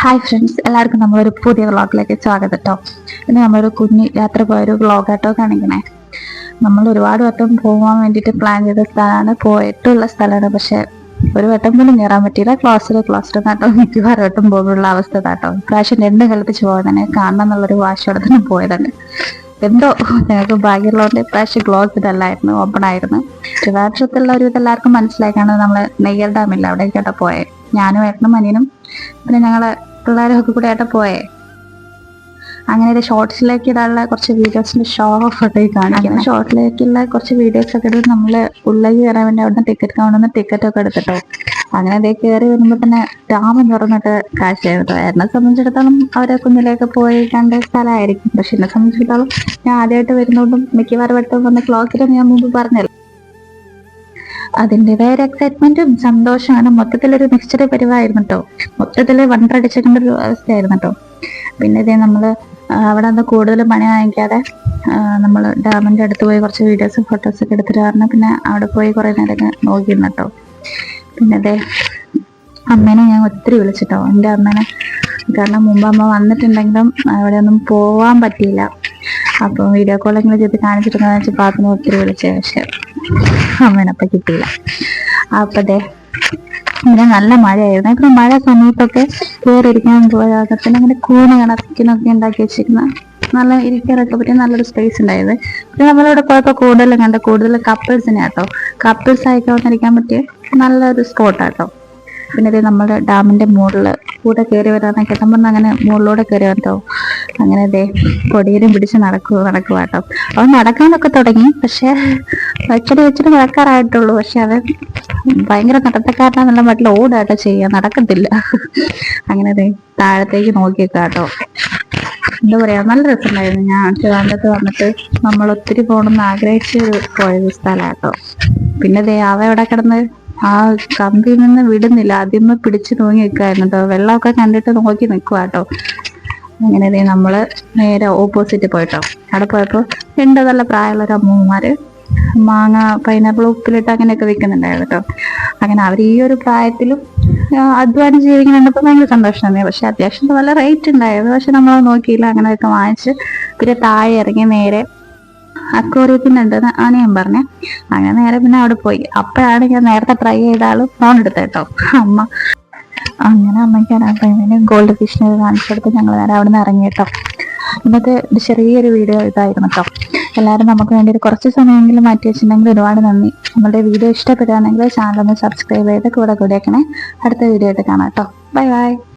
Hi friends, എല്ലാവർക്കും നമ്മളൊരു പുതിയ വ്ളോഗിലേക്ക് സ്വാഗതം കേട്ടോ. ഇന്ന് നമ്മളൊരു കുഞ്ഞ് യാത്ര പോയൊരു വ്ളോഗാട്ടോ കാണിക്കണേ. നമ്മൾ ഒരുപാട് വട്ടം പോകാൻ വേണ്ടിയിട്ട് പ്ലാൻ ചെയ്ത സ്ഥലമാണ്, പോയിട്ടുള്ള സ്ഥലമാണ്. പക്ഷെ ഒരു വട്ടം പോലും കയറാൻ പറ്റിയില്ല. ക്ലാസ്സിൽ കേട്ടോ മിക്കവാറും വട്ടം പോകുള്ള അവസ്ഥ കേട്ടോ. പ്രാവശ്യം രണ്ടും കളിപ്പിച്ച് പോയതന്നെ കാണണം എന്നുള്ളൊരു വാശിയോടെ തന്നെ പോയതാണ്. എന്തോ ഞങ്ങൾക്ക് ഭാഗ്യമുള്ളതുകൊണ്ട് പ്രാവശ്യം ക്ലോസ് ഇതല്ലായിരുന്നു, ഓപ്പൺ ആയിരുന്നു. ട്രിവാൻഡ്രത്തുള്ള ഒരു ഇതെല്ലാവർക്കും മനസ്സിലാക്കാണ് നമ്മൾ നെയ്യൽ ഡാമില്ല അവിടേക്കാട്ടോ പോയെ. ഞാനും ഏട്ടനും അനിയനും പിന്നെ ഞങ്ങളെ പിള്ളേരും ഒക്കെ കൂടെ ആയിട്ട് പോയേ. അങ്ങനെ ഒരു ഷോർട്സിലേക്ക് ഇടാനുള്ള കുറച്ച് വീഡിയോസിന്റെ ഷോ ഓഫ് ഒക്കെ കാണിക്കുന്നത്. ഷോർട്ടിലേക്കുള്ള കുറച്ച് വീഡിയോസ് ഒക്കെ എടുത്ത് നമ്മള് ഉള്ളിലേക്ക് കയറാൻ വേണ്ടി അവിടുന്ന് ടിക്കറ്റ് കൗണ്ടറിന്ന് ടിക്കറ്റ് ഒക്കെ എടുത്തിട്ടോ. അങ്ങനെ അതേ കയറി വരുമ്പോൾ തന്നെ ഡാം തുറന്നിട്ട് കാഴ്ചയായിരുന്നു. എന്നെ സംബന്ധിച്ചിടത്തോളം അവരെ കുഞ്ഞിലേക്ക് പോയി കണ്ട സ്ഥലമായിരിക്കും. പക്ഷെ എന്നെ സംബന്ധിച്ചിടത്തോളം ഞാൻ ആദ്യമായിട്ട് വരുന്നതുകൊണ്ടും മിക്കവാറും വട്ടം വന്ന ക്ലോസിലും ഞാൻ മുമ്പ് പറഞ്ഞല്ലോ, അതിൻ്റെതായ ഒരു എക്സൈറ്റ്മെന്റും സന്തോഷമാണ്. മൊത്തത്തിലൊരു മിക്സ്ചർ പരിവായിരുന്നു കേട്ടോ. മൊത്തത്തില് വണ്ടടിച്ചിട്ടുള്ള ഒരു അവസ്ഥയായിരുന്നു കേട്ടോ. പിന്നെ ഇതേ നമ്മള് അവിടെ നിന്ന് കൂടുതൽ പണി വാങ്ങിക്കാതെ നമ്മൾ ഡാമിന്റെ അടുത്ത് പോയി കുറച്ച് വീഡിയോസും ഫോട്ടോസൊക്കെ എടുത്തിട്ട് പറഞ്ഞു. പിന്നെ അവിടെ പോയി കുറെ നേരം നോക്കിയിരുന്നു കേട്ടോ. പിന്നെ അതെ അമ്മേനെ ഞാൻ ഒത്തിരി വിളിച്ചിട്ടോ, എൻ്റെ അമ്മേനെ. കാരണം മുമ്പ് അമ്മ വന്നിട്ടുണ്ടെങ്കിലും അവിടെ ഒന്നും പോവാൻ പറ്റിയില്ല. അപ്പോൾ വീഡിയോ കോളെങ്കിലും ചെയ്ത് കാണിച്ചിട്ടുണ്ടെന്ന് വെച്ചാൽ പാത്തിനെ ഒത്തിരി വിളിച്ചേ. പക്ഷെ അമ്മേനപ്പം കിട്ടിയില്ല. അപ്പൊ അതെ ഇവിടെ നല്ല മഴയായിരുന്നു. ഇപ്പൊ മഴ സമയത്തൊക്കെ കയറിയിരിക്കാൻ പോയതിന് അങ്ങനെ കൂണ് കണക്കിനൊക്കെ ഉണ്ടാക്കി വെച്ചിരുന്ന നല്ല ഇരിക്കാനൊക്കെ പറ്റിയ നല്ലൊരു സ്പേസ് ഉണ്ടായത്. പിന്നെ നമ്മളിവിടെ പോയപ്പോൾ കൂടുതൽ കപ്പിൾസിനെ കേട്ടോ. കപ്പിൾസ് ആയിട്ട് വന്നിരിക്കാൻ പറ്റിയ നല്ലൊരു സ്പോട്ടാട്ടോ. പിന്നെ ഇത് നമ്മുടെ ഡാമിന്റെ മുകളിൽ കൂടെ കയറി വരാനൊക്കെ നമ്മൾ അങ്ങനെ മുകളിലൂടെ കയറി വരട്ടോ. അങ്ങനെ അതെ പൊടിയിലും പിടിച്ച് നടക്കുക കേട്ടോ. അവൻ നടക്കാനൊക്കെ തുടങ്ങി, പക്ഷെ വെച്ചിട്ട് നടക്കാറായിട്ടുള്ളൂ. പക്ഷെ അവൻ ഭയങ്കര നടത്തക്കാരനാന്നുള്ള മട്ടിൽ ഓടാട്ടോ ചെയ്യാൻ, നടക്കത്തില്ല. അങ്ങനെ അതെ താഴത്തേക്ക് നോക്കിയേക്കാം കേട്ടോ. എന്താ പറയാ, നല്ല രസമുണ്ടായിരുന്നു. ഞാൻ ട്രിവാൻഡ്രത്ത് വന്നിട്ട് നമ്മൾ ഒത്തിരി പോകണമെന്ന് ആഗ്രഹിച്ച് പോയൊരു സ്ഥലമാട്ടോ. പിന്നെ ദേ അവ എവിടെ കിടന്ന് ആ കമ്പിയിൽ നിന്ന് വിടുന്നില്ല, ആദ്യമേ പിടിച്ചു തൂങ്ങി നിൽക്കുമായിരുന്നു കേട്ടോ. വെള്ളമൊക്കെ കണ്ടിട്ട് നോക്കി നിൽക്കുക കേട്ടോ. അങ്ങനെ ദേ നമ്മള് നേരെ ഓപ്പോസിറ്റ് പോയിട്ടോ. അവിടെ പോയപ്പോ രണ്ട് നല്ല പ്രായമുള്ള ഒരു അമ്മൂമ്മമാര് മാങ്ങ പൈനാപ്പിൾ ഉപ്പിലിട്ട് അങ്ങനെയൊക്കെ വിൽക്കുന്നുണ്ടായിരുന്നു കേട്ടോ. അങ്ങനെ അവർ ഈ ഒരു പ്രായത്തിലും അധ്വാനം ജീവിക്കുന്നുണ്ടപ്പോൾ ഭയങ്കര സന്തോഷമാണ്. പക്ഷെ അത്യാവശ്യം നല്ല റേറ്റ് ഉണ്ടായിരുന്നു. പക്ഷെ നമ്മളത് നോക്കിയില്ല, അങ്ങനെയൊക്കെ വാങ്ങിച്ച് പിന്നെ താഴെ ഇറങ്ങി നേരെ അക്വേറിയത്തിനുണ്ടെന്ന് ആണ് ഞാൻ പറഞ്ഞേ. അങ്ങനെ നേരെ പിന്നെ അവിടെ പോയി. അപ്പോഴാണ് ഞാൻ നേരത്തെ ട്രൈ ചെയ്ത ആള് ഫോൺ എടുത്ത കേട്ടോ, അമ്മ. അങ്ങനെ അമ്മയ്ക്ക് ഗോൾഡ് ഫിഷിനെ കാണിച്ചെടുത്ത് ഞങ്ങൾ നേരെ അവിടെ നിന്ന് ഇറങ്ങി കേട്ടോ. ഇന്നത്തെ ചെറിയൊരു വീഡിയോ ഇതായിരുന്നു കേട്ടോ. എല്ലാവരും നമുക്ക് വേണ്ടി ഒരു കുറച്ച് സമയമെങ്കിലും മാറ്റി വെച്ചിട്ടുണ്ടെങ്കിൽ ഒരുപാട് നന്ദി. നമ്മളുടെ വീഡിയോ ഇഷ്ടപ്പെടുകയാണെങ്കിൽ ചാനൽ ഒന്ന് സബ്സ്ക്രൈബ് ചെയ്ത് കൂടെ കൂടെയൊക്കെ അടുത്ത വീഡിയോ ആയിട്ട് കാണാം കേട്ടോ. Bye bye.